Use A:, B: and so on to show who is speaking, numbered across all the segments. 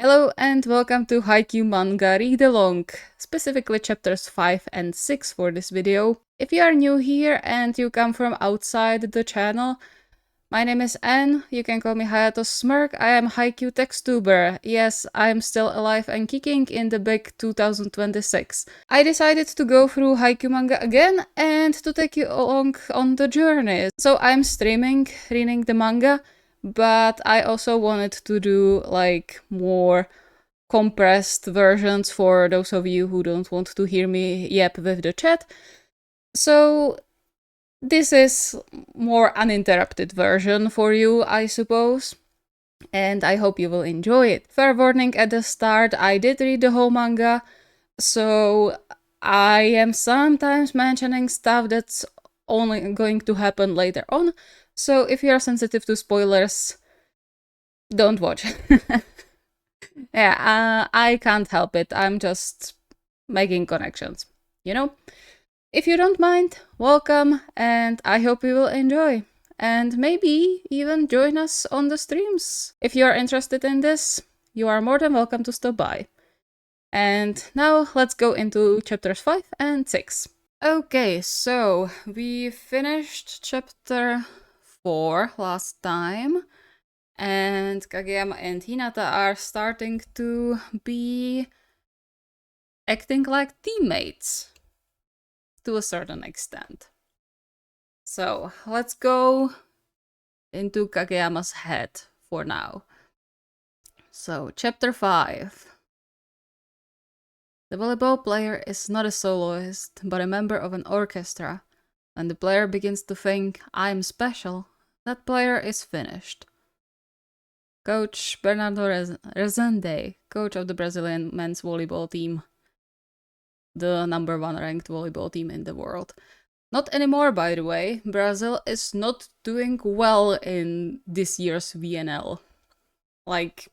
A: Hello and welcome to Haikyuu Manga Read Along, specifically chapters 5 and 6 for this video. If you are new here and you come from outside the channel, my name is Anne, you can call me Hayato Smirk, I am Haikyuu Textuber. Yes, I'm still alive and kicking in the big 2026. I decided to go through Haikyuu manga again and to take you along on the journey. So I'm streaming, reading the manga, but I also wanted to do like more compressed versions for those of you who don't want to hear me yap with the chat. So this is more uninterrupted version for you, I suppose, and I hope you will enjoy it. Fair warning at the start, I did read the whole manga, so I am sometimes mentioning stuff that's only going to happen later on, so if you're sensitive to spoilers, don't watch. Yeah, I can't help it, I'm just making connections, you know? If you don't mind, welcome, and I hope you will enjoy. And maybe even join us on the streams. If you are interested in this, you are more than welcome to stop by. And now let's go into chapters 5 and 6. Okay, so we finished chapter 4 last time, and Kageyama and Hinata are starting to be acting like teammates to a certain extent. So let's go into Kageyama's head for now. So, chapter 5. The volleyball player is not a soloist, but a member of an orchestra. When the player begins to think, I'm special, that player is finished. Coach Bernardo Rezende, coach of the Brazilian men's volleyball team, the number 1 ranked volleyball team in the world. Not anymore, by the way. Brazil is not doing well in this year's VNL. Like,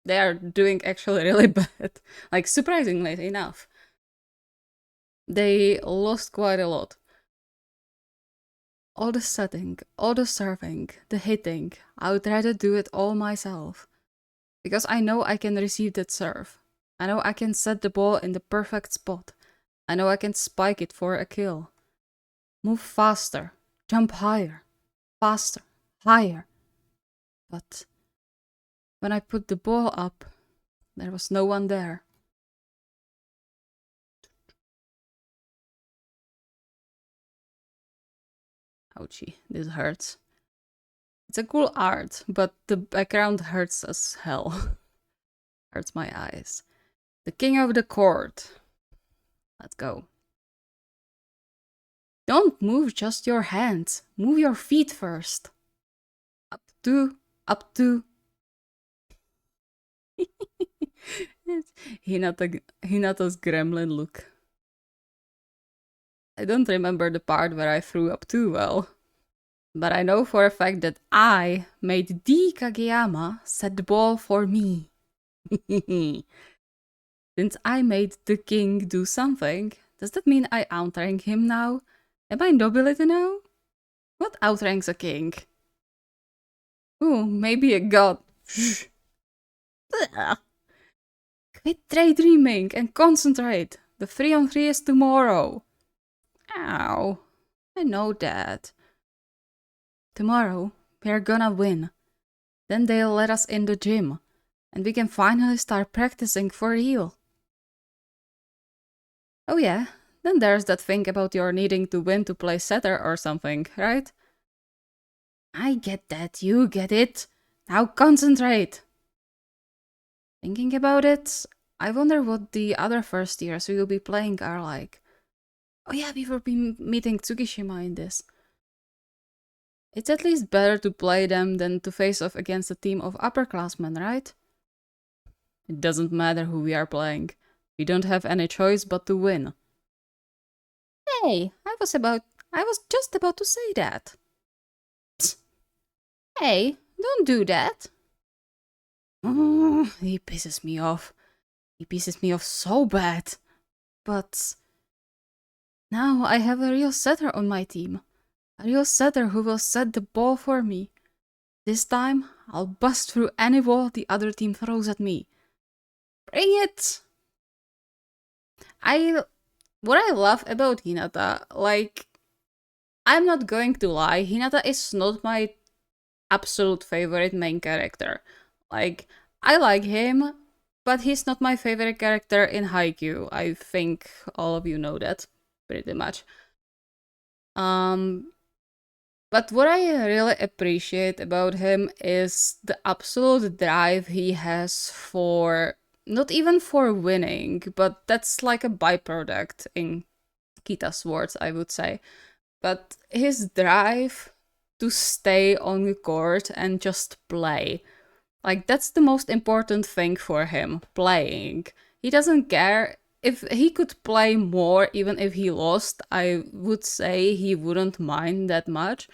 A: they are doing actually really bad. Like, surprisingly enough. They lost quite a lot. All the setting, all the serving, the hitting, I would rather do it all myself. Because I know I can receive that serve. I know I can set the ball in the perfect spot. I know I can spike it for a kill. Move faster, jump higher, faster, higher. But when I put the ball up, there was no one there. Ouchie, this hurts. It's a cool art, but the background hurts as hell. Hurts my eyes. The king of the court. Let's go. Don't move just your hands. Move your feet first. Up two, up two. Hinata's gremlin look. I don't remember the part where I threw up too well. But I know for a fact that I made the Kageyama set the ball for me. Since I made the king do something, does that mean I outrank him now? Am I nobility now? What outranks a king? Ooh, maybe a god. Quit daydreaming and concentrate. The 3-on-3 is tomorrow. Ow. I know that. Tomorrow, we're gonna win. Then they'll let us in the gym. And we can finally start practicing for real. Oh yeah, then there's that thing about your needing to win to play setter or something, right? I get that, you get it. Now concentrate! Thinking about it, I wonder what the other first years we will be playing are like. Oh yeah, we will be meeting Tsukishima in this. It's at least better to play them than to face off against a team of upperclassmen, right? It doesn't matter who we are playing. We don't have any choice but to win. Hey, I was just about to say that. Psst. Hey, don't do that. He pisses me off. He pisses me off so bad. But now I have a real setter on my team. A real setter who will set the ball for me. This time, I'll bust through any wall the other team throws at me. Bring it! What I love about Hinata, like, I'm not going to lie, Hinata is not my absolute favorite main character. Like, I like him, but he's not my favorite character in Haikyuu. I think all of you know that, pretty much. Um, but what I really appreciate about him is the absolute drive he has for not even for winning, but that's like a byproduct in Kita's words, I would say. But his drive to stay on the court and just play. Like, that's the most important thing for him, playing. He doesn't care. If he could play more, even if he lost, I would say he wouldn't mind that much.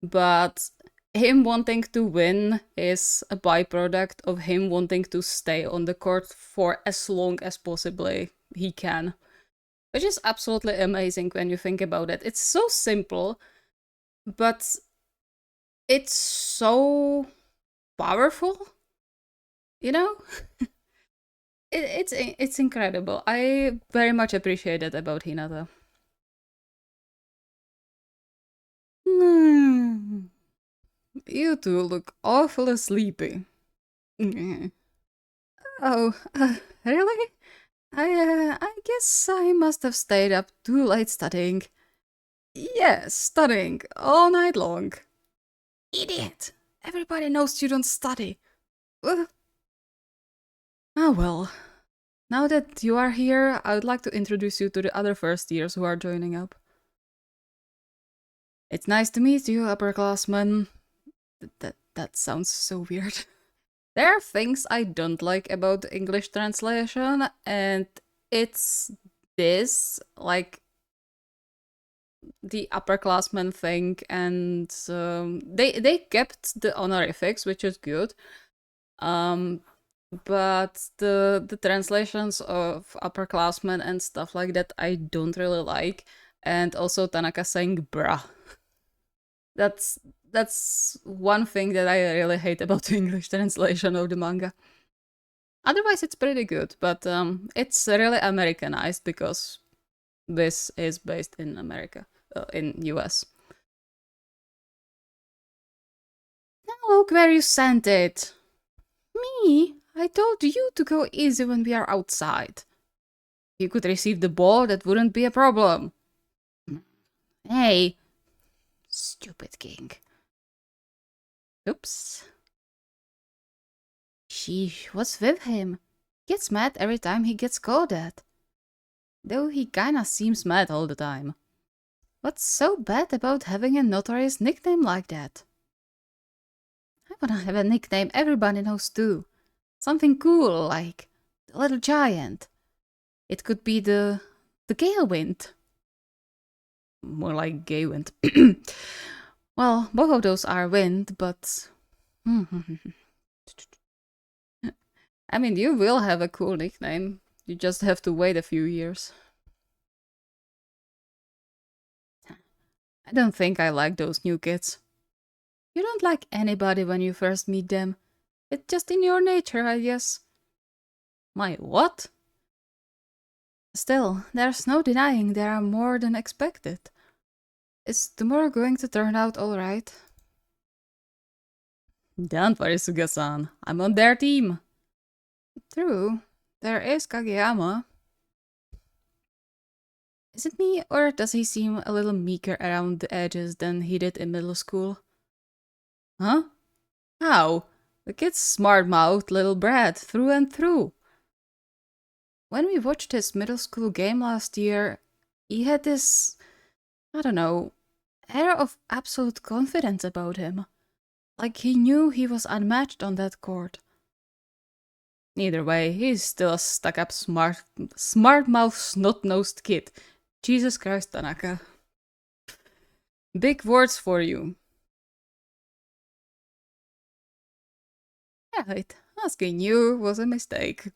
A: But him wanting to win is a byproduct of him wanting to stay on the court for as long as possibly he can. Which is absolutely amazing when you think about it. It's so simple, but it's so powerful, you know? It's incredible. I very much appreciate it about Hinata. Hmm. You two look awfully sleepy. Oh, really? I guess I must have stayed up too late studying. Yes, studying all night long. Idiot! Everybody knows you don't study. Ah, well. Now that you are here, I would like to introduce you to the other first years who are joining up. It's nice to meet you, upperclassmen. That sounds so weird. There are things I don't like about the English translation, and it's this, like, the upperclassmen thing, and they kept the honorifics, which is good. But the translations of upperclassmen and stuff like that I don't really like, and also Tanaka saying bruh. That's one thing that I really hate about the English translation of the manga. Otherwise, it's pretty good, but it's really Americanized because this is based in America, in US. Now look where you sent it. Me? I told you to go easy when we are outside. You could receive the ball, that wouldn't be a problem. Hey, stupid king. Oops. Sheesh, what's with him? Gets mad every time he gets called at. Though he kinda seems mad all the time. What's so bad about having a notorious nickname like that? I wanna have a nickname everybody knows too. Something cool, like the Little Giant. It could be the Gale Wind. More like Gay Wind. Well, both of those are wind, but... I mean, you will have a cool nickname. You just have to wait a few years. I don't think I like those new kids. You don't like anybody when you first meet them. It's just in your nature, I guess. My what? Still, there's no denying there are more than expected. Is tomorrow going to turn out alright? Don't worry, Suga-san. I'm on their team. True. There is Kageyama. Is it me, or does he seem a little meeker around the edges than he did in middle school? Huh? How? The kid's smart-mouthed little brat through and through. When we watched his middle school game last year, he had this, I don't know, air of absolute confidence about him. Like he knew he was unmatched on that court. Either way, he's still a stuck-up smart-mouthed, snot-nosed kid. Jesus Christ, Tanaka. Big words for you. Right, asking you was a mistake.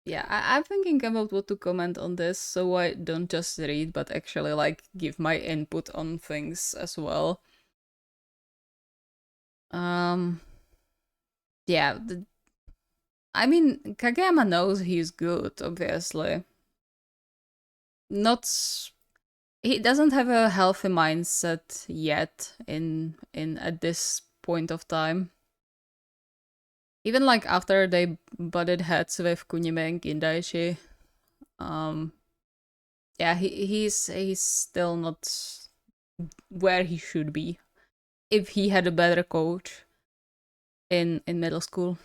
A: Yeah, I'm thinking about what to comment on this, so I don't just read, but actually, like, give my input on things as well. Um, yeah, I mean, Kageyama knows he's good, obviously. Not he doesn't have a healthy mindset yet in at this point of time. Even like after they butted heads with Kunime and Gindaichi, um, yeah, he's still not where he should be. If he had a better coach in middle school,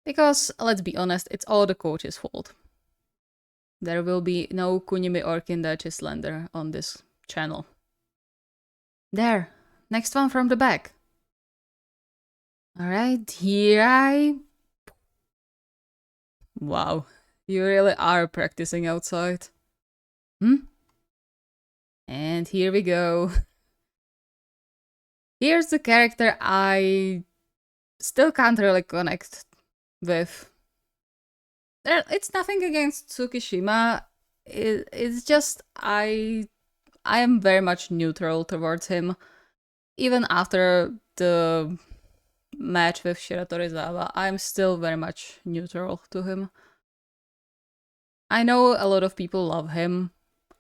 A: because let's be honest, it's all the coach's fault. There will be no Kunime or Kindaichi slander on this channel. There, next one from the back. Alright, here I... Wow, you really are practicing outside. And here we go. Here's the character I still can't really connect with. It's nothing against Tsukishima. It's just I am very much neutral towards him. Even after the match with Shiratorizawa, I'm still very much neutral to him. I know a lot of people love him.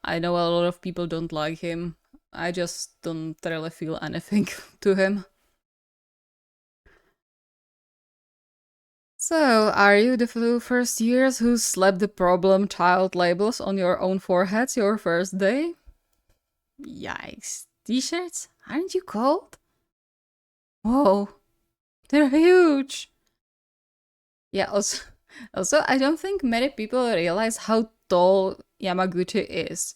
A: I know a lot of people don't like him. I just don't really feel anything to him. So, are you the first years who slapped the problem child labels on your own foreheads your first day? Yikes. T-shirts? Aren't you cold? Whoa. They're huge. Yeah, also, I don't think many people realize how tall Yamaguchi is.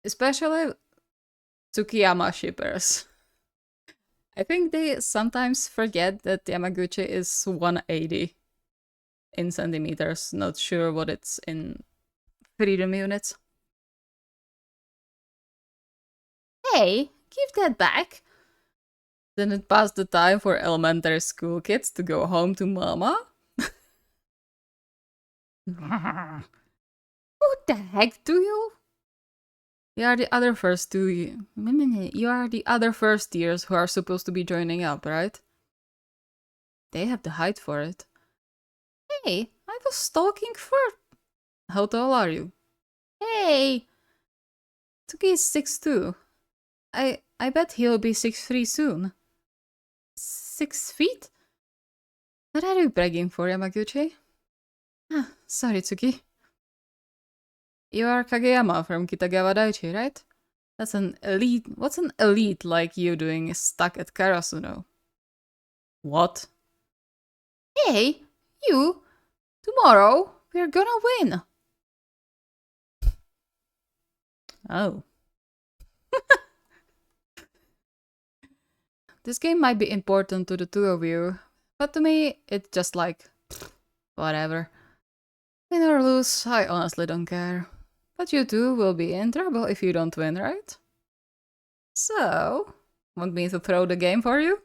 A: Especially Tsukiyama shippers. I think they sometimes forget that Yamaguchi is 180 in centimeters. Not sure what it's in freedom units. Hey, give that back. Then it passed the time for elementary school kids to go home to mama? What the heck do you? You are the other first two. You are the other first years who are supposed to be joining up, right? They have the height for it. Hey, I was stalking for. How tall are you? Hey, Tuki is 6'2". I bet he'll be 6'3" soon. 6 feet? What are you bragging for, Yamaguchi? Ah, sorry, Tsuki. You are Kageyama from Kitagawa Daichi, right? That's an elite. What's an elite like you doing stuck at Karasuno? What? Hey, you! Tomorrow, we're gonna win! Oh. This game might be important to the two of you, but to me, it's just like, whatever. Win or lose, I honestly don't care. But you two will be in trouble if you don't win, right? So, want me to throw the game for you?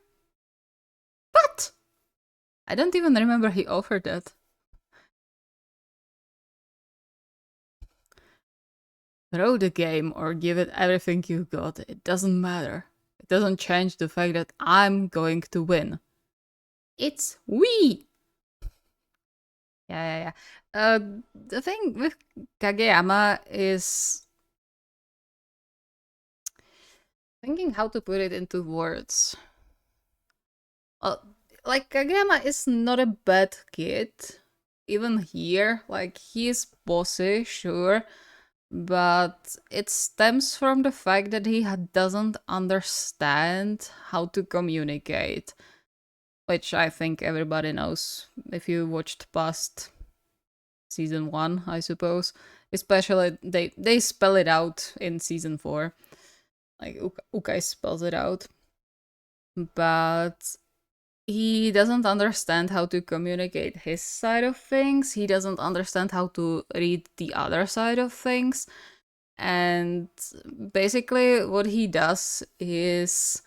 A: What? I don't even remember he offered that. Throw the game or give it everything you got, it doesn't matter. It doesn't change the fact that I'm going to win. It's we! Yeah. The thing with Kageyama is thinking how to put it into words. Like, Kageyama is not a bad kid. Even here, like, he's bossy, sure, but it stems from the fact that he doesn't understand how to communicate, which I think everybody knows if you watched past season 1, I suppose. Especially they spell it out in season 4. Like Ukai spells it out. But he doesn't understand how to communicate his side of things. He doesn't understand how to read the other side of things. And basically, what he does is,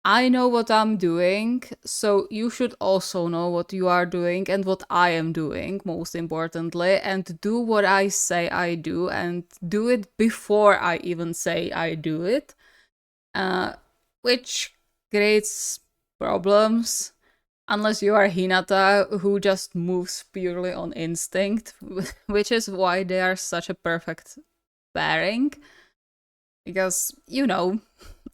A: I know what I'm doing, so you should also know what you are doing and what I am doing, most importantly, and do what I say I do, and do it before I even say I do it. Which creates problems. Unless you are Hinata, who just moves purely on instinct, which is why they are such a perfect pairing. Because, you know,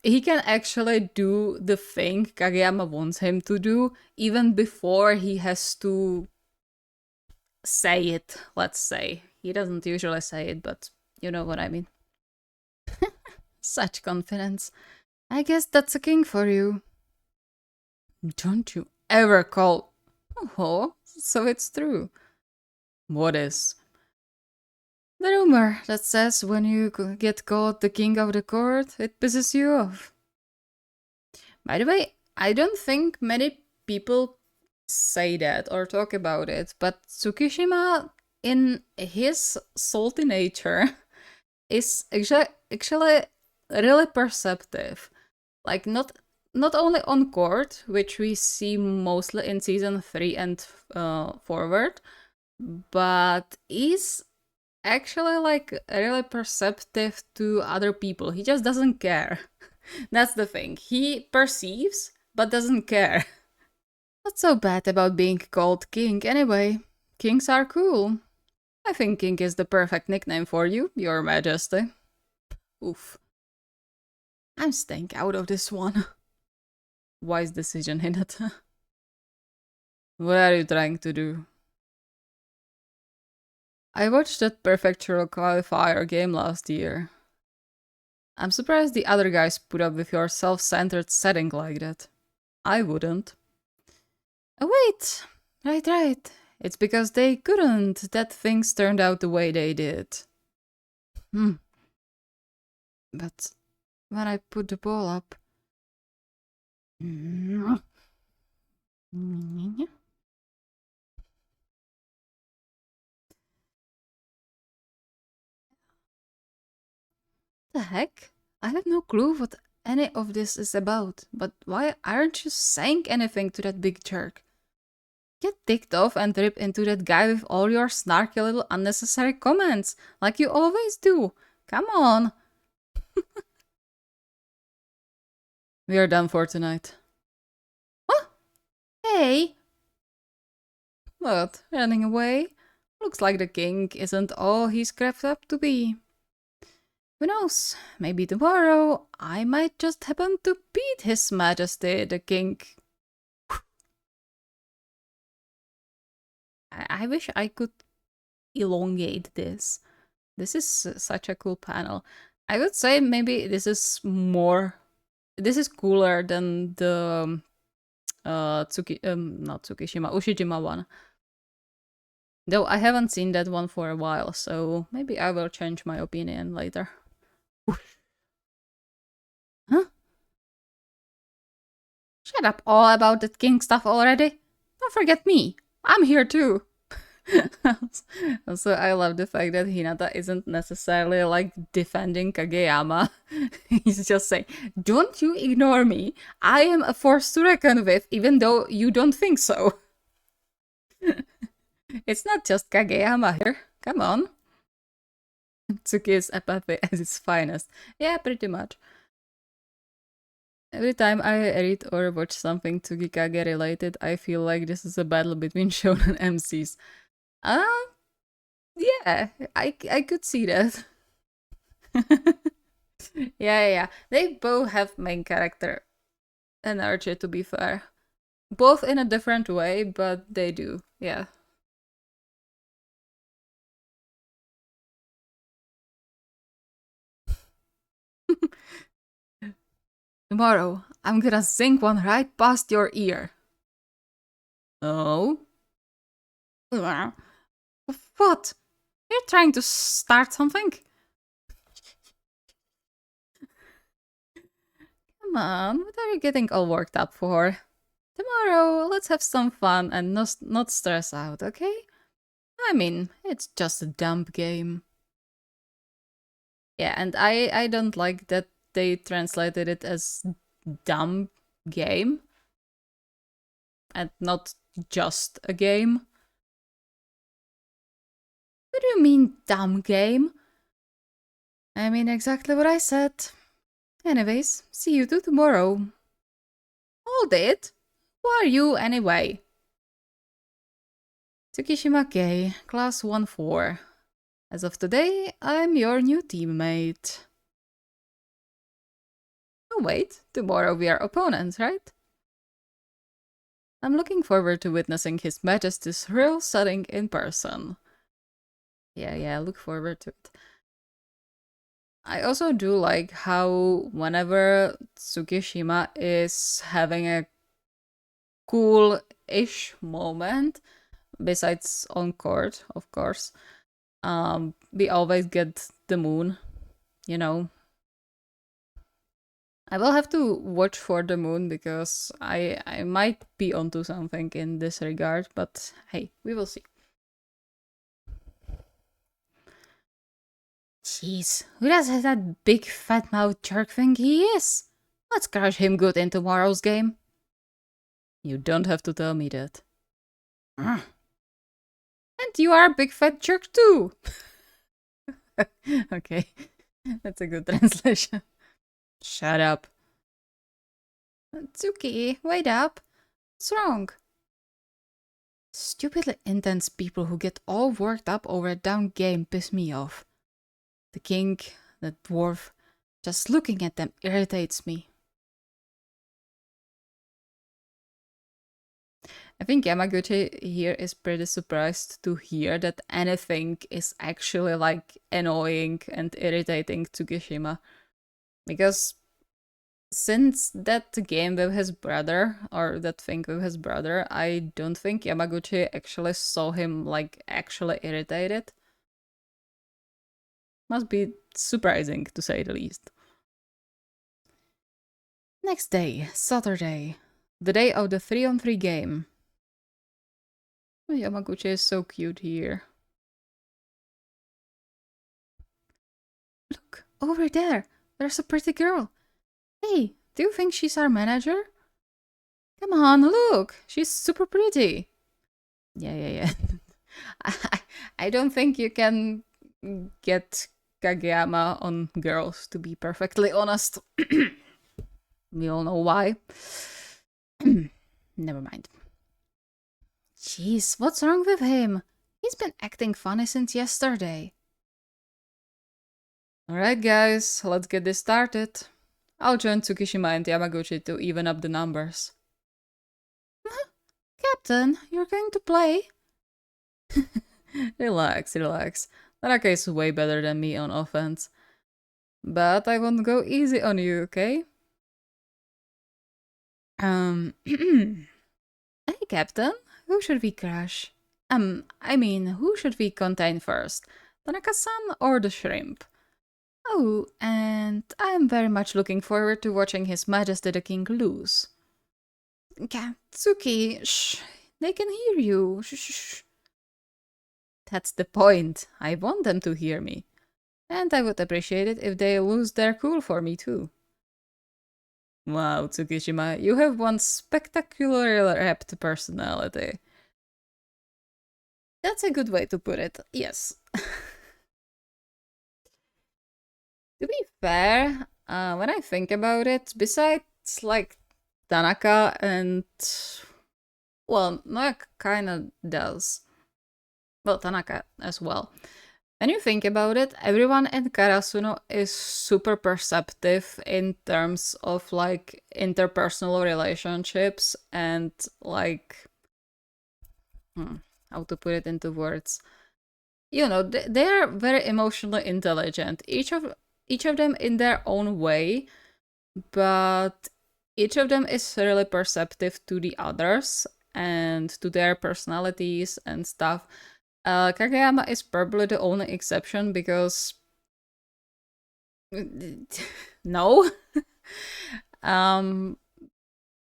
A: he can actually do the thing Kageyama wants him to do, even before he has to say it, let's say. He doesn't usually say it, but you know what I mean. Such confidence. I guess that's a king for you. Don't you ever call... Oh, so it's true. What is? The rumor that says when you get called the king of the court, it pisses you off. By the way, I don't think many people say that or talk about it, but Tsukishima, in his salty nature, is actually really perceptive. Like, not only on court, which we see mostly in season 3 and forward, but is actually like really perceptive to other people. He just doesn't care. That's the thing. He perceives, but doesn't care. What's so bad about being called king anyway? Kings are cool. I think king is the perfect nickname for you, your majesty. Oof. I'm staying out of this one. Wise decision, Hinata. What are you trying to do? I watched that Prefectural Qualifier game last year. I'm surprised the other guys put up with your self-centered setting like that. I wouldn't. Oh wait, right. It's because they couldn't that things turned out the way they did. But when I put the ball up... The heck? I have no clue what any of this is about, but why aren't you saying anything to that big jerk? Get ticked off and rip into that guy with all your snarky little unnecessary comments, like you always do. Come on. We are done for tonight. What? Hey! What? Running away? Looks like the king isn't all he's cracked up to be. Who knows? Maybe tomorrow I might just happen to beat His Majesty the King. I wish I could elongate this. This is such a cool panel. I would say maybe this is more... This is cooler than the not Tsukishima, Ushijima one. Though I haven't seen that one for a while, so maybe I will change my opinion later. Huh? Shut up all about that king stuff already. Don't forget me. I'm here too. Also, I love the fact that Hinata isn't necessarily like defending Kageyama. He's just saying, don't you ignore me. I am a force to reckon with, even though you don't think so. It's not just Kageyama here. Come on. Tsuki's apathy at its finest. Yeah, pretty much. Every time I read or watch something Tsukikage related, I feel like this is a battle between shonen MCs. Yeah, I could see that. Yeah. They both have main character energy, to be fair. Both in a different way, but they do, yeah. Tomorrow, I'm gonna sing one right past your ear. Oh? What? You're trying to start something? Come on, what are you getting all worked up for? Tomorrow, let's have some fun and not stress out, okay? I mean, it's just a dumb game. Yeah, and I don't like that they translated it as dumb game. And not just a game. What do you mean, dumb game? I mean exactly what I said. Anyways, see you two tomorrow. Hold it! Who are you anyway? Tsukishima Kei, class 1-4. As of today, I'm your new teammate. Oh wait, tomorrow we are opponents, right? I'm looking forward to witnessing His Majesty's real setting in person. Yeah, look forward to it. I also do like how whenever Tsukishima is having a cool-ish moment, besides on court, of course, we always get the moon, you know. I will have to watch for the moon because I might be onto something in this regard, but hey, we will see. Jeez, who does that big fat mouth jerk think he is? Let's crush him good in tomorrow's game. You don't have to tell me that. And you are a big fat jerk too. Okay, that's a good translation. Shut up. Tsuki, wait up. What's wrong? Stupidly intense people who get all worked up over a down game piss me off. The king, the dwarf, just looking at them irritates me. I think Yamaguchi here is pretty surprised to hear that anything is actually like annoying and irritating Tsukishima. Because since that game with his brother, or that thing with his brother, I don't think Yamaguchi actually saw him like actually irritated. Must be surprising to say the least. Next day, Saturday. The day of the 3-on-3 game. Oh, Yamaguchi is so cute here. Look, over there. There's a pretty girl. Hey, do you think she's our manager? Come on, look. She's super pretty. Yeah. I don't think you can get Kageyama on girls, to be perfectly honest. We all know why. Never mind. Jeez, what's wrong with him? He's been acting funny since yesterday. Alright guys, let's get this started. I'll join Tsukishima and Yamaguchi to even up the numbers. Captain, you're going to play? Relax. Tanaka is way better than me on offense. But I won't go easy on you, okay? Hey Captain, who should we crush? Who should we contain first? Tanaka-san or the shrimp? Oh, and I'm very much looking forward to watching His Majesty the King lose. Katsuki, shh, they can hear you, shh. That's the point, I want them to hear me. And I would appreciate it if they lose their cool for me too. Wow, Tsukishima, you have one spectacularly apt personality. That's a good way to put it, yes. To be fair, when I think about it, besides like Tanaka and... well, Noak kinda does. Well, Tanaka as well. When you think about it, everyone in Karasuno is super perceptive in terms of like interpersonal relationships and like... how to put it into words? You know, they are very emotionally intelligent. Each of them in their own way, but each of them is really perceptive to the others and to their personalities and stuff. Kageyama is probably the only exception because... no.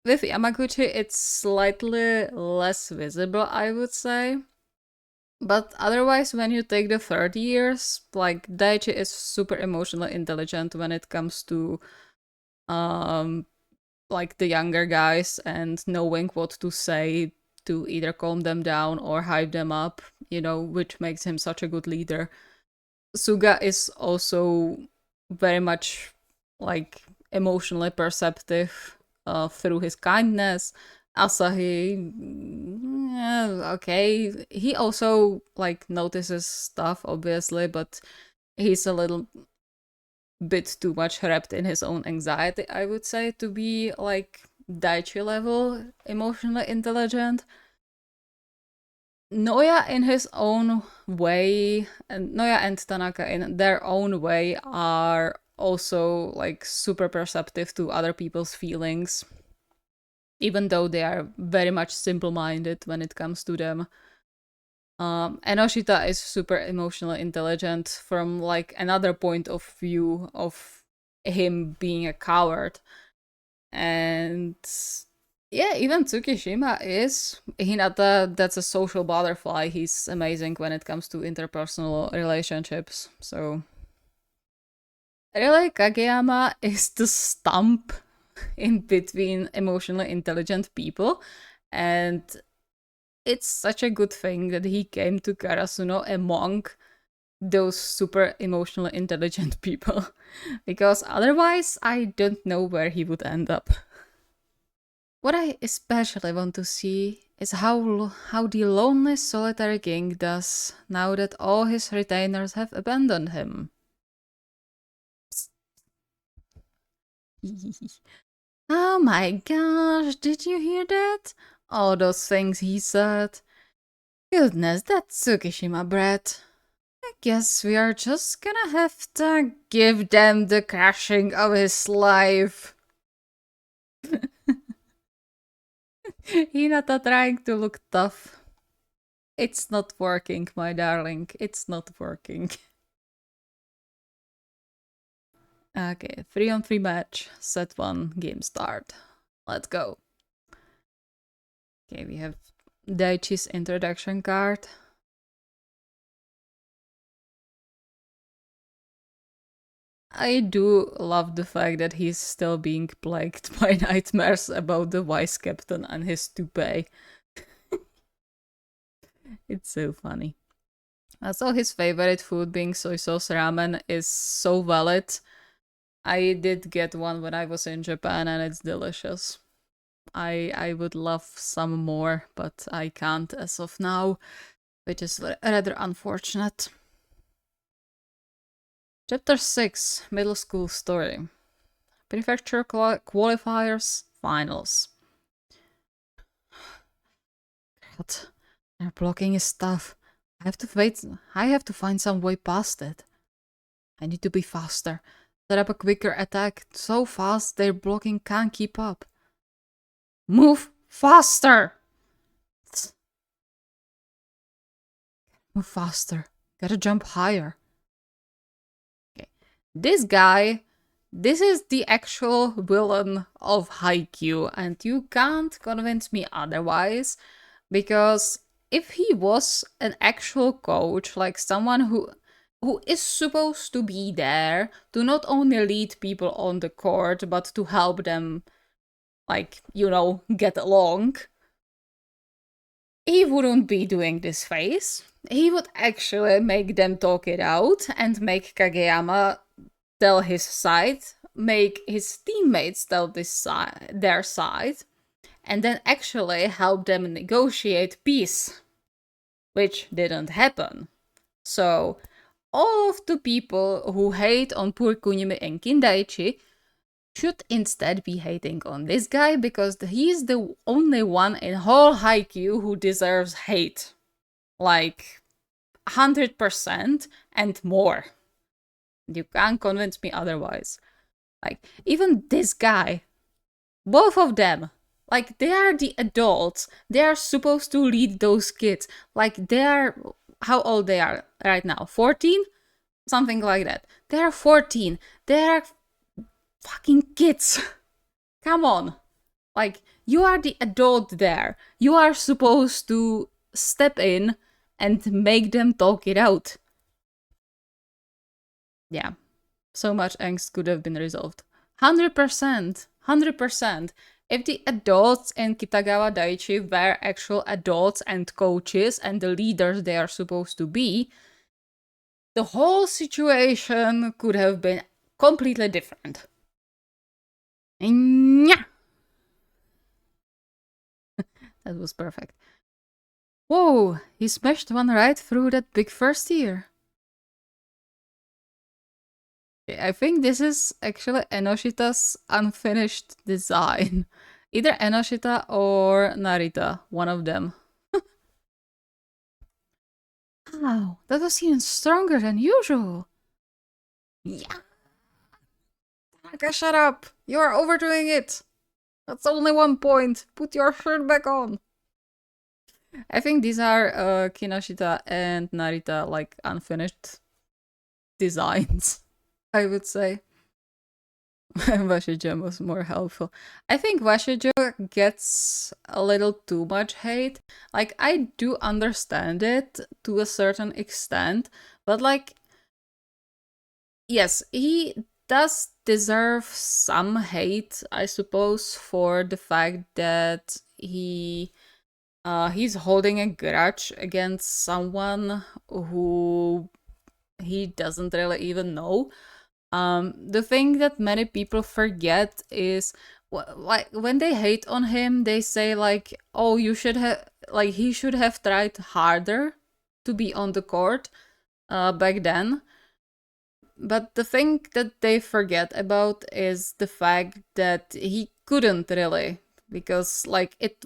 A: With Yamaguchi, it's slightly less visible, I would say. But otherwise, when you take the 30 years, like, Daichi is super emotionally intelligent when it comes to, like, the younger guys and knowing what to say to either calm them down or hype them up, you know, which makes him such a good leader. Suga is also very much, like, emotionally perceptive through his kindness. Asahi, okay, he also like notices stuff obviously, but he's a little bit too much wrapped in his own anxiety, I would say, to be like Daichi level emotionally intelligent. Noya in his own way, and Noya and Tanaka in their own way are also like super perceptive to other people's feelings, even though they are very much simple-minded when it comes to them. Enoshita is super emotionally intelligent from like another point of view of him being a coward. And yeah, even Tsukishima is. Hinata, that's a social butterfly. He's amazing when it comes to interpersonal relationships. So really, Kageyama is the stump in between emotionally intelligent people. And it's such a good thing that he came to Karasuno among those super emotionally intelligent people. Because otherwise, I don't know where he would end up. What I especially want to see is how the lonely solitary king does now that all his retainers have abandoned him. Oh my gosh, did you hear that? All those things he said. Goodness, that Tsukishima brat. I guess we are just gonna have to give them the crashing of his life. Hinata trying to look tough. It's not working, my darling. It's not working. Okay, 3-on-3 match. Set 1, game start. Let's go. Okay, we have Daichi's introduction card. I do love the fact that he's still being plagued by nightmares about the vice captain and his toupee. It's so funny. Also, his favorite food being soy sauce ramen is so valid. I did get one when I was in Japan and it's delicious. I would love some more, but I can't as of now, which is rather unfortunate. Chapter 6, Middle School Story. Prefecture Qualifiers Finals. God, they're blocking his stuff. I have to find some way past it. I need to be faster. Set up a quicker attack so fast their blocking can't keep up. Move faster! Move faster. Gotta jump higher. Okay. This guy, this is the actual villain of Haikyuu, and you can't convince me otherwise, because if he was an actual coach, like someone who is supposed to be there to not only lead people on the court, but to help them, like, you know, get along, he wouldn't be doing this face. He would actually make them talk it out and make Kageyama tell his side, make his teammates tell their side, and then actually help them negotiate peace, which didn't happen. So all of the people who hate on poor Kunimi and Kindaichi should instead be hating on this guy, because he's the only one in whole Haikyuu who deserves hate. Like 100% and more. You can't convince me otherwise. Like, even this guy, both of them, like, they are the adults. They are supposed to lead those kids. Like, they are, how old they are right now? 14? Something like that. They are 14. They are fucking kids. Come on. Like, you are the adult there. You are supposed to step in and make them talk it out. Yeah. So much angst could have been resolved. 100%. 100%. If the adults in Kitagawa Daiichi were actual adults and coaches and the leaders they are supposed to be, the whole situation could have been completely different. Yeah. That was perfect. Whoa, he smashed one right through that big first ear. I think this is actually Enoshita's unfinished design. Either Enoshita or Narita, one of them. Wow, that was even stronger than usual. Yeah. Tanaka, shut up. You are overdoing it. That's only 1 point. Put your shirt back on. I think these are Kinoshita and Narita, like, unfinished designs, I would say. Washijo was more helpful. I think Washijo gets a little too much hate. Like, I do understand it to a certain extent, but like, yes, he does deserve some hate, I suppose, for the fact that he's holding a grudge against someone who he doesn't really even know. The thing that many people forget is, like, when they hate on him, they say like, "Oh, you should have, like, he should have tried harder to be on the court back then." But the thing that they forget about is the fact that he couldn't really, because like it,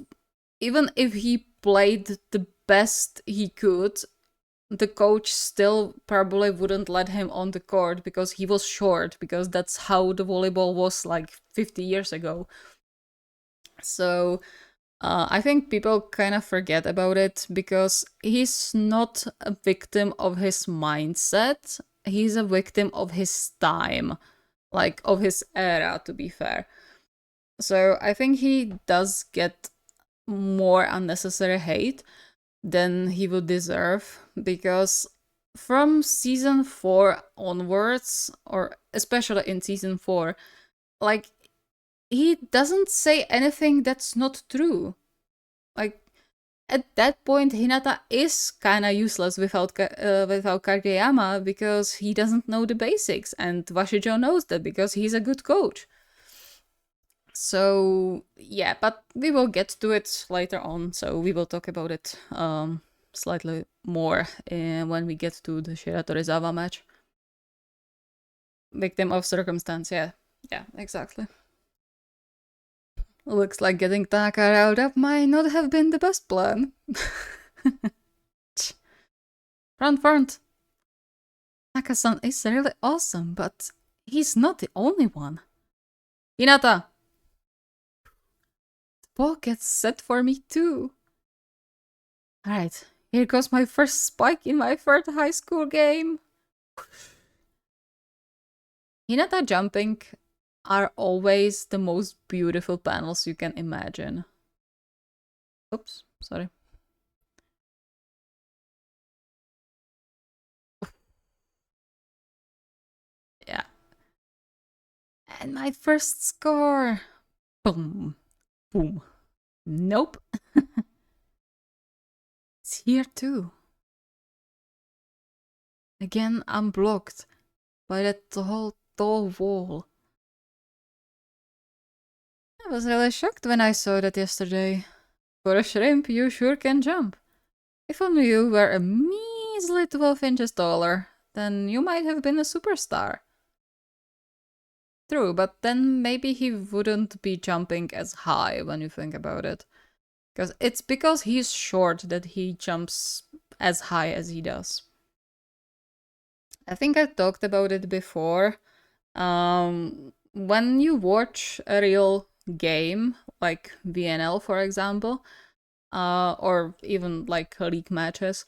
A: even if he played the best he could, the coach still probably wouldn't let him on the court because he was short, because that's how the volleyball was like 50 years ago. So I think people kind of forget about it because he's not a victim of his mindset. He's a victim of his time, like of his era, to be fair. So I think he does get more unnecessary hate than he would deserve, because from season 4 onwards, or especially in season 4, like, he doesn't say anything that's not true. Like, at that point, Hinata is kind of useless without Kageyama, because he doesn't know the basics, and Washijo knows that because he's a good coach. So yeah, but we will get to it later on, so we will talk about it slightly more when we get to the Shiratorizawa match. Victim of circumstance, yeah. Yeah, exactly. Looks like getting Tanaka riled up might not have been the best plan. Front. Tanaka-san is really awesome, but he's not the only one. Hinata! The ball gets set for me too. Alright, here goes my first spike in my third high school game. Hinata jumping are always the most beautiful panels you can imagine. Oops, sorry. Yeah. And my first score. Boom. Boom. Nope. It's here too. Again, I'm blocked by that whole tall wall. I was really shocked when I saw that yesterday. For a shrimp, you sure can jump. If only you were a measly 12 inches taller, then you might have been a superstar. True, but then maybe he wouldn't be jumping as high when you think about it. Because it's because he's short that he jumps as high as he does. I think I talked about it before. When you watch a real game, like VNL for example, or even like league matches,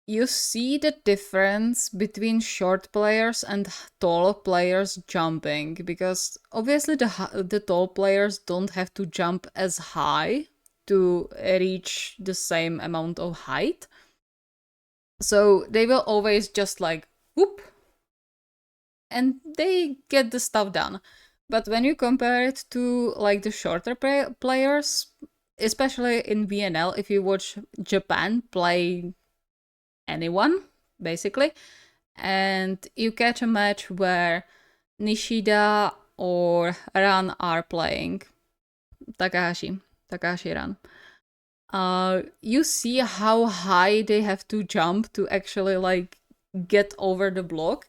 A: you see the difference between short players and tall players jumping, because obviously the tall players don't have to jump as high to reach the same amount of height. So they will always just like whoop, and they get the stuff done. But when you compare it to like the shorter players, especially in VNL, if you watch Japan play anyone, basically, and you catch a match where Nishida or Ran are playing, Takahashi Ran, you see how high they have to jump to actually like get over the block,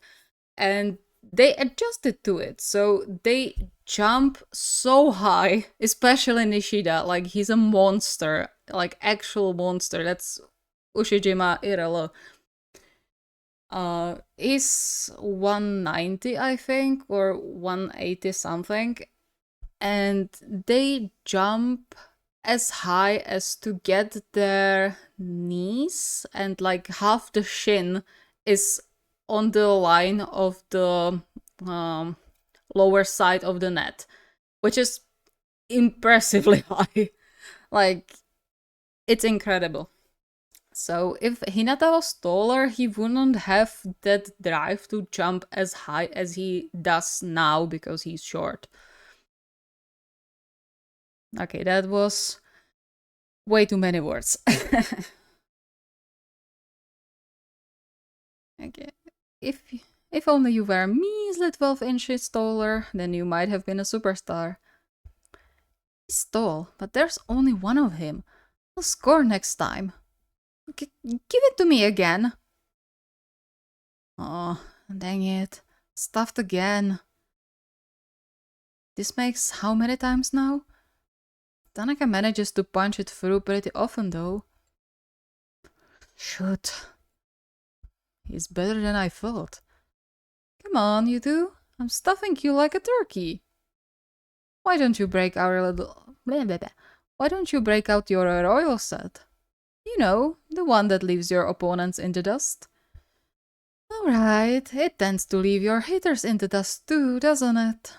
A: and they adjusted to it. So they jump so high, especially Nishida. Like, he's a monster, like actual monster. That's Ushijima Irelo. He's 190, I think, or 180 something. And they jump as high as to get their knees, and like half the shin is on the line of the lower side of the net, which is impressively high. Like, it's incredible. So if Hinata was taller, he wouldn't have that drive to jump as high as he does now because he's short. Okay, that was way too many words. Okay, if only you were measly 12 inches taller, then you might have been a superstar. He's tall, but there's only one of him. I'll score next time. Give it to me again. Oh, dang it. Stuffed again. This makes how many times now? Tanaka manages to punch it through pretty often though. Shoot. He's better than I thought. Come on, you two. I'm stuffing you like a turkey. Why don't you break our little... Why don't you break out your royal set? You know, the one that leaves your opponents in the dust. Alright, it tends to leave your haters in the dust too, doesn't it?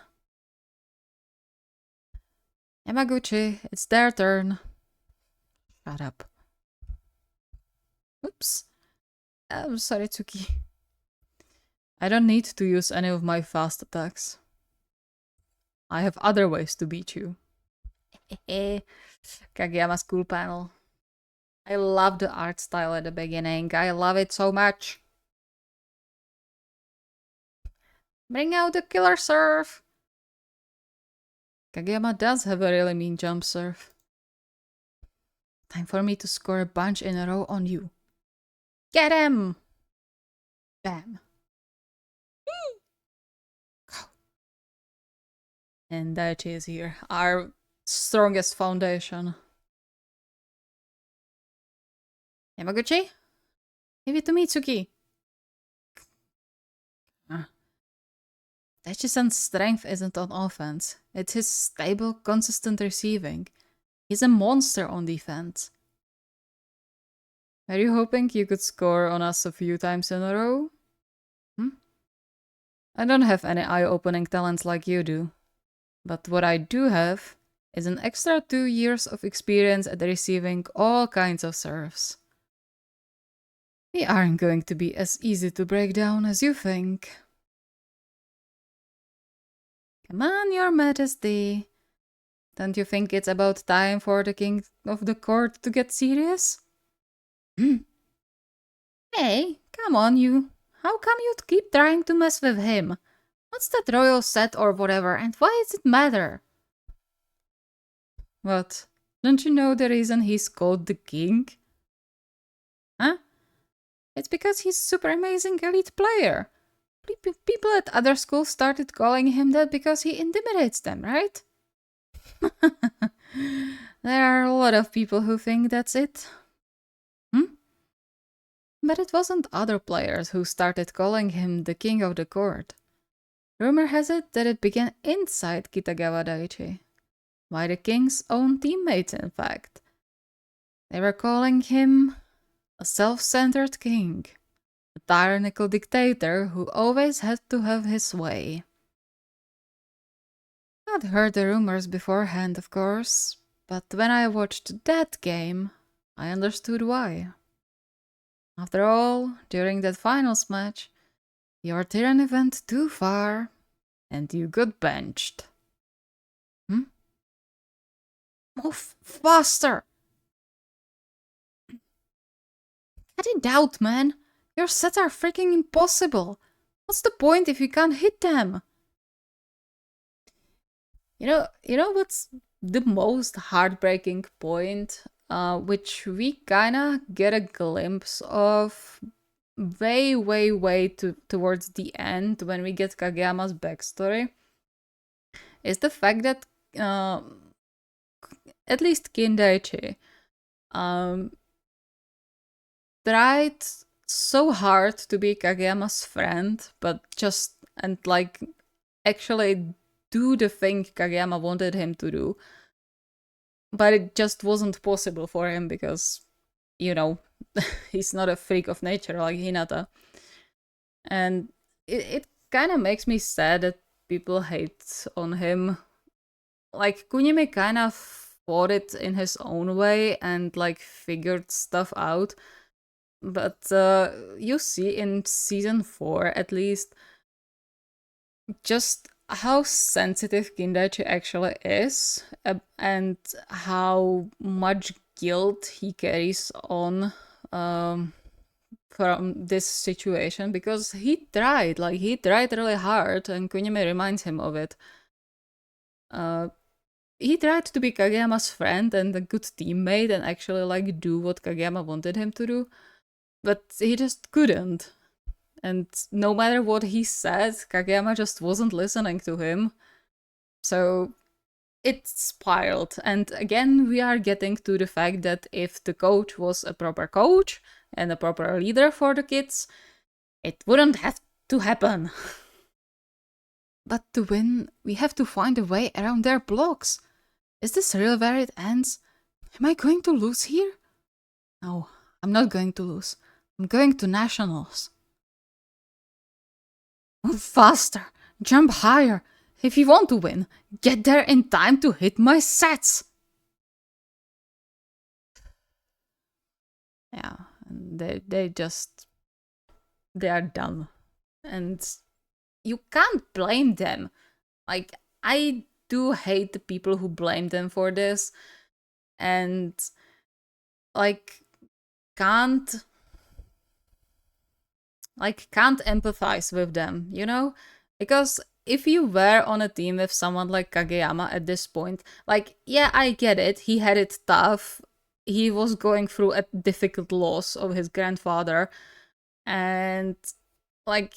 A: Yamaguchi, it's their turn. Shut up. Oops. I'm sorry, Tsuki. I don't need to use any of my fast attacks. I have other ways to beat you. Kageyama's cool panel. I love the art style at the beginning. I love it so much. Bring out the killer serve. Kageyama does have a really mean jump serve. Time for me to score a bunch in a row on you. Get him! Bam. And Daichi is here, our strongest foundation. Yamaguchi? Give it to me, Tsuki. Daichi-san's strength isn't on offense. It's his stable, consistent receiving. He's a monster on defense. Are you hoping you could score on us a few times in a row? I don't have any eye-opening talents like you do. But what I do have is an extra 2 years of experience at receiving all kinds of serves. We aren't going to be as easy to break down as you think. Come on, your majesty. Don't you think it's about time for the king of the court to get serious? Hey, come on you. How come you keep trying to mess with him? What's that royal set or whatever, and why does it matter? What? Don't you know the reason he's called the king? Huh? It's because he's super amazing elite player. People at other schools started calling him that because he intimidates them, right? There are a lot of people who think that's it. But it wasn't other players who started calling him the king of the court. Rumor has it that it began inside Kitagawa Daichi, by the king's own teammates in fact. They were calling him a self-centered king, a tyrannical dictator who always had to have his way. I'd heard the rumors beforehand, of course, but when I watched that game, I understood why. After all, during that finals match, your tyranny went too far, and you got benched. Move faster! Cut it out, man! Your sets are freaking impossible! What's the point if you can't hit them? You know what's the most heartbreaking point which we kinda get a glimpse of way towards the end when we get Kageyama's backstory, is the fact that uh, at least Kindaichi um, tried so hard to be Kageyama's friend, but just and like actually do the thing Kageyama wanted him to do. But it just wasn't possible for him because, you know, he's not a freak of nature like Hinata. And it kind of makes me sad that people hate on him. Like, Kunimi kind of fought it in his own way and, like, figured stuff out. But you see in season 4, at least, just how sensitive Kindaichi actually is and how much guilt he carries on from this situation, because he tried really hard, and Kunimi reminds him of it. He tried to be Kageyama's friend and a good teammate and actually like do what Kageyama wanted him to do, but he just couldn't. And no matter what he said, Kageyama just wasn't listening to him. So it spiraled. And again, we are getting to the fact that if the coach was a proper coach and a proper leader for the kids, it wouldn't have to happen. But to win, we have to find a way around their blocks. Is this really where it ends? Am I going to lose here? No, I'm not going to lose. I'm going to nationals. Move faster! Jump higher! If you want to win, get there in time to hit my sets! Yeah, they are done. And you can't blame them. Like, I do hate the people who blame them for this. And, like, can't empathize with them, you know? Because if you were on a team with someone like Kageyama at this point, like, yeah, I get it, he had it tough, he was going through a difficult loss of his grandfather, and, like,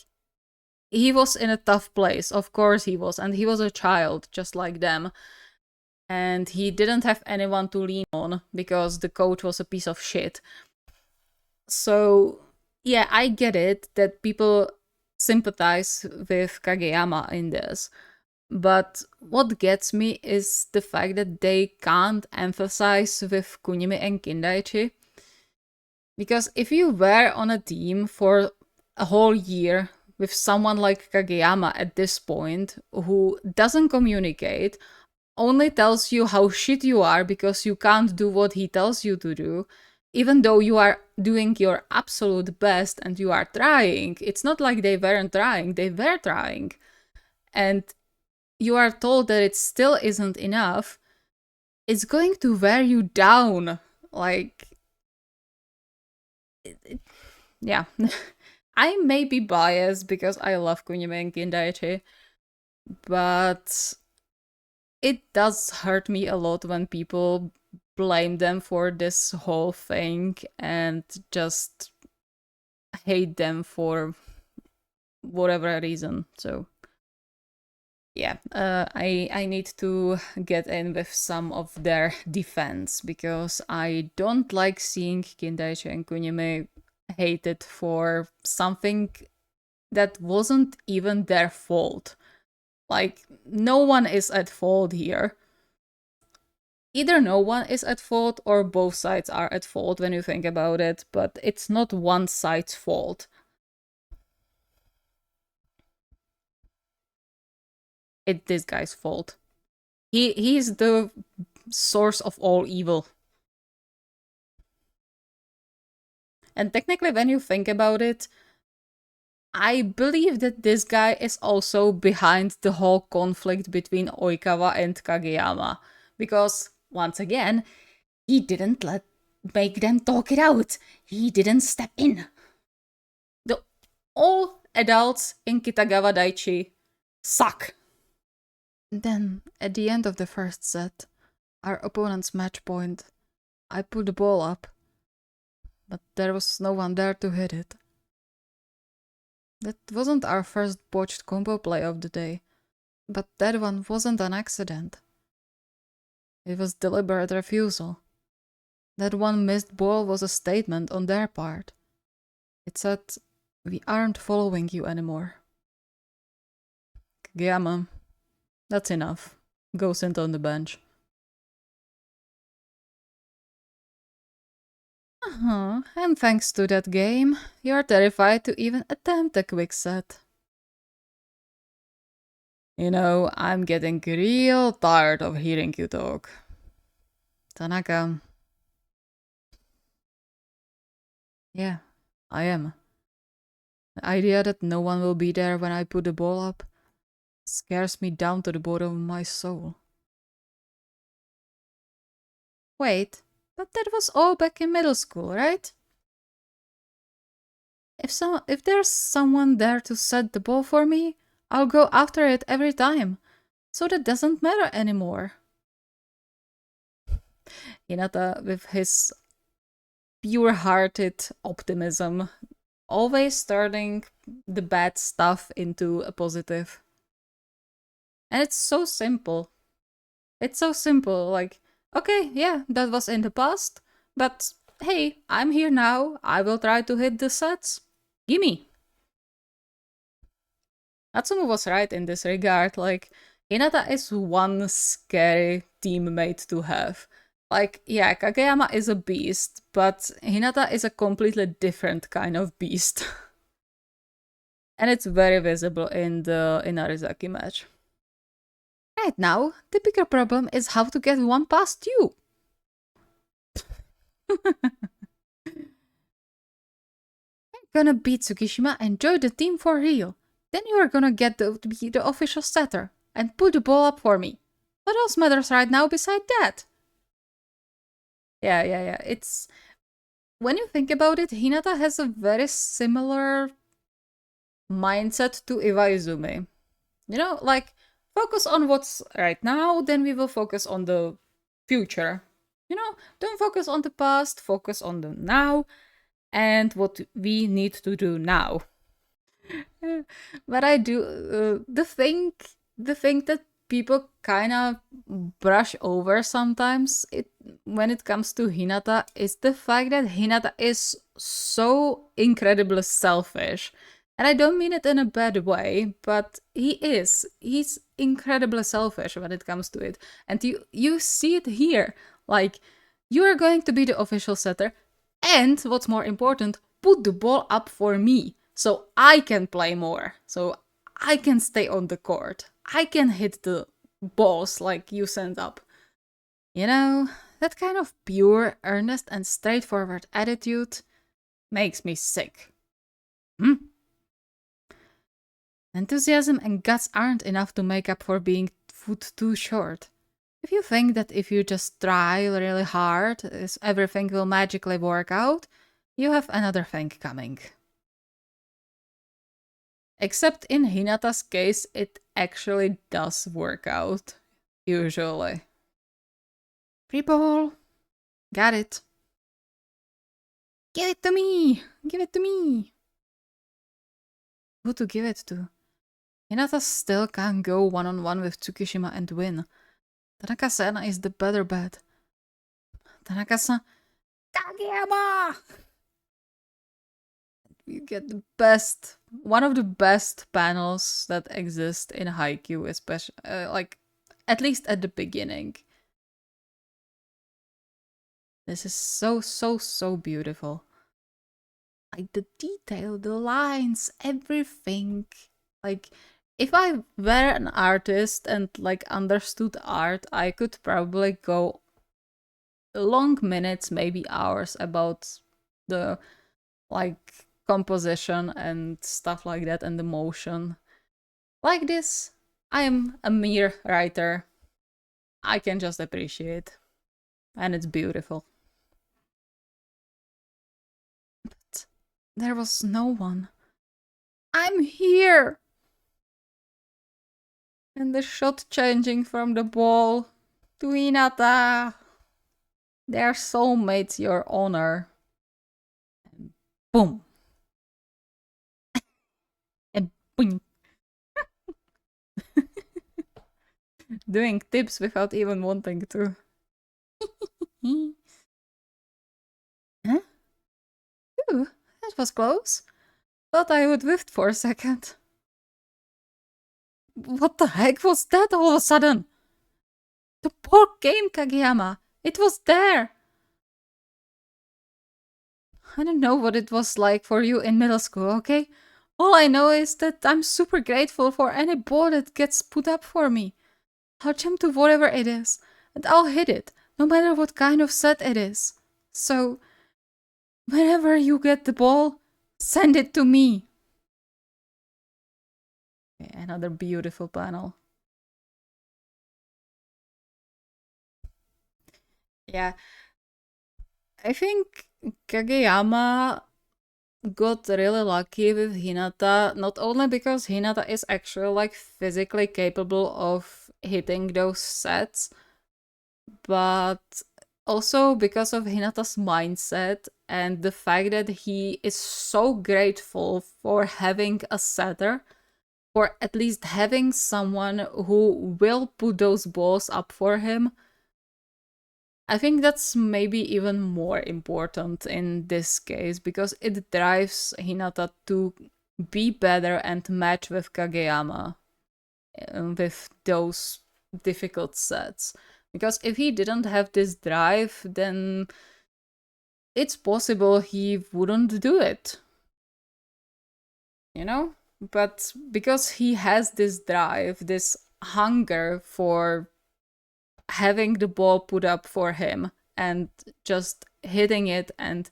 A: he was in a tough place, of course he was, and he was a child, just like them. And he didn't have anyone to lean on, because the coach was a piece of shit. So, yeah, I get it that people sympathize with Kageyama in this. But what gets me is the fact that they can't emphasize with Kunimi and Kindaichi. Because if you were on a team for a whole year with someone like Kageyama at this point, who doesn't communicate, only tells you how shit you are because you can't do what he tells you to do, even though you are doing your absolute best and you are trying. It's not like they weren't trying, they were trying. And you are told that it still isn't enough. It's going to wear you down. Like, yeah. I may be biased because I love Kunimi and Kindaichi, but it does hurt me a lot when people blame them for this whole thing and just hate them for whatever reason. So yeah, I need to get in with some of their defense, because I don't like seeing Kindaichi and Kunimi hated for something that wasn't even their fault. Like, no one is at fault here. Either no one is at fault or both sides are at fault when you think about it, but it's not one side's fault. It's this guy's fault. He's the source of all evil. And technically, when you think about it, I believe that this guy is also behind the whole conflict between Oikawa and Kageyama. Because, once again, he didn't make them talk it out. He didn't step in. All adults in Kitagawa Daichi suck. Then, at the end of the first set, our opponent's match point I put the ball up, but there was no one there to hit it. That wasn't our first botched combo play of the day, but that one wasn't an accident. It was deliberate refusal. That one missed ball was a statement on their part. It said, we aren't following you anymore. Kageyama, that's enough. Go sit on the bench. And thanks to that game, you're terrified to even attempt a quick set. You know, I'm getting real tired of hearing you talk. Tanaka. Yeah, I am. The idea that no one will be there when I put the ball up scares me down to the bottom of my soul. Wait, but that was all back in middle school, right? If there's someone there to set the ball for me, I'll go after it every time. So that doesn't matter anymore. Hinata, with his pure-hearted optimism, always turning the bad stuff into a positive. And it's so simple. It's so simple, like, okay, yeah, that was in the past, but hey, I'm here now, I will try to hit the sets. Gimme! Natsumu was right in this regard, like, Hinata is one scary teammate to have. Like, yeah, Kageyama is a beast, but Hinata is a completely different kind of beast. And it's very visible in the Inarizaki match. Right now, the bigger problem is how to get one past you. I'm gonna beat Tsukishima and join the team for real. Then you are gonna get to be the official setter and put the ball up for me. What else matters right now beside that? Yeah. It's... When you think about it, Hinata has a very similar mindset to Iwaizumi. You know, like, focus on what's right now, then we will focus on the future. You know, don't focus on the past, focus on the now and what we need to do now. But I do the thing that people kind of brush over sometimes when it comes to Hinata is the fact that Hinata is so incredibly selfish. And I don't mean it in a bad way, but he's incredibly selfish when it comes to it. And you see it here. Like, you are going to be the official setter, and what's more important, put the ball up for me so I can play more, so I can stay on the court. I can hit the balls like you send up. You know, that kind of pure, earnest, and straightforward attitude makes me sick. Enthusiasm and guts aren't enough to make up for being foot too short. If you think that if you just try really hard, everything will magically work out, you have another thing coming. Except in Hinata's case, it actually does work out. Usually. Free ball! Got it. Give it to me! Give it to me! Who to give it to? Hinata still can't go one-on-one with Tsukishima and win. Tanaka-san is the better bet. Tanaka-san... Kageyama! You get the best, one of the best panels that exist in Haikyuu, especially, like, at least at the beginning. This is so beautiful. Like, the detail, the lines, everything. Like, if I were an artist and, like, understood art, I could probably go long minutes, maybe hours, about the, like, composition and stuff like that and the motion. Like this, I am a mere writer. I can just appreciate. And it's beautiful. But there was no one. I'm here! And the shot changing from the ball to Hinata. They are soulmates, Your Honor. And boom. And boom. Doing tips without even wanting to. Huh? Ooh, that was close. Thought I would whiffed for a second. What the heck was that all of a sudden? The poor game, Kageyama. It was there. I don't know what it was like for you in middle school, okay? All I know is that I'm super grateful for any ball that gets put up for me. I'll jump to whatever it is, and I'll hit it, no matter what kind of set it is. So, whenever you get the ball, send it to me. Okay, another beautiful panel. Yeah, I think Kageyama got really lucky with Hinata, not only because Hinata is actually like physically capable of hitting those sets, but also because of Hinata's mindset and the fact that he is so grateful for having a setter, for at least having someone who will put those balls up for him. I think that's maybe even more important in this case because it drives Hinata to be better and match with Kageyama with those difficult sets. Because if he didn't have this drive, then it's possible he wouldn't do it. You know? But because he has this drive, this hunger for having the ball put up for him and just hitting it and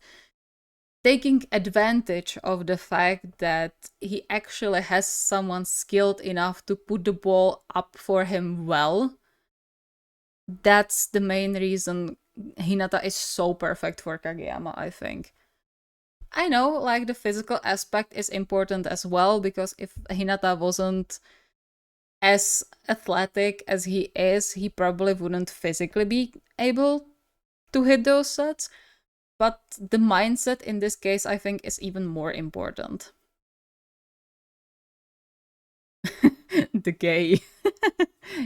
A: taking advantage of the fact that he actually has someone skilled enough to put the ball up for him well, that's the main reason Hinata is so perfect for Kageyama, I think. I know, like, the physical aspect is important as well, because if Hinata wasn't as athletic as he is, he probably wouldn't physically be able to hit those sets. But the mindset in this case, I think, is even more important. The gay.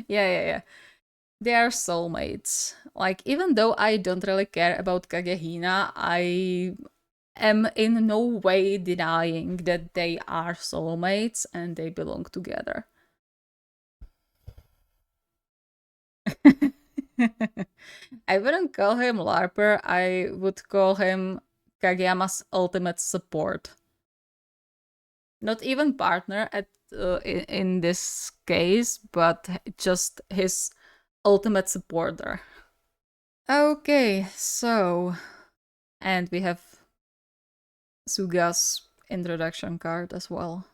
A: Yeah. They are soulmates. Like, even though I don't really care about Kagehina, I am in no way denying that they are soulmates and they belong together. I wouldn't call him LARPer, I would call him Kageyama's ultimate support. Not even partner in this case, but just his ultimate supporter. Okay, so, and we have Suga's introduction card as well.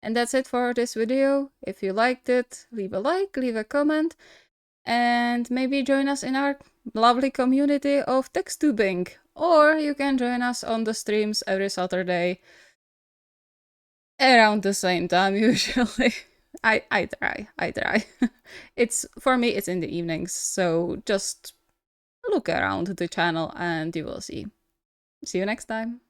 A: And that's it for this video. If you liked it, leave a like, leave a comment, and maybe join us in our lovely community of texttubing. Or you can join us on the streams every Saturday around the same time usually. I try. It's for me it's in the evenings, so just look around the channel and you will see. See you next time.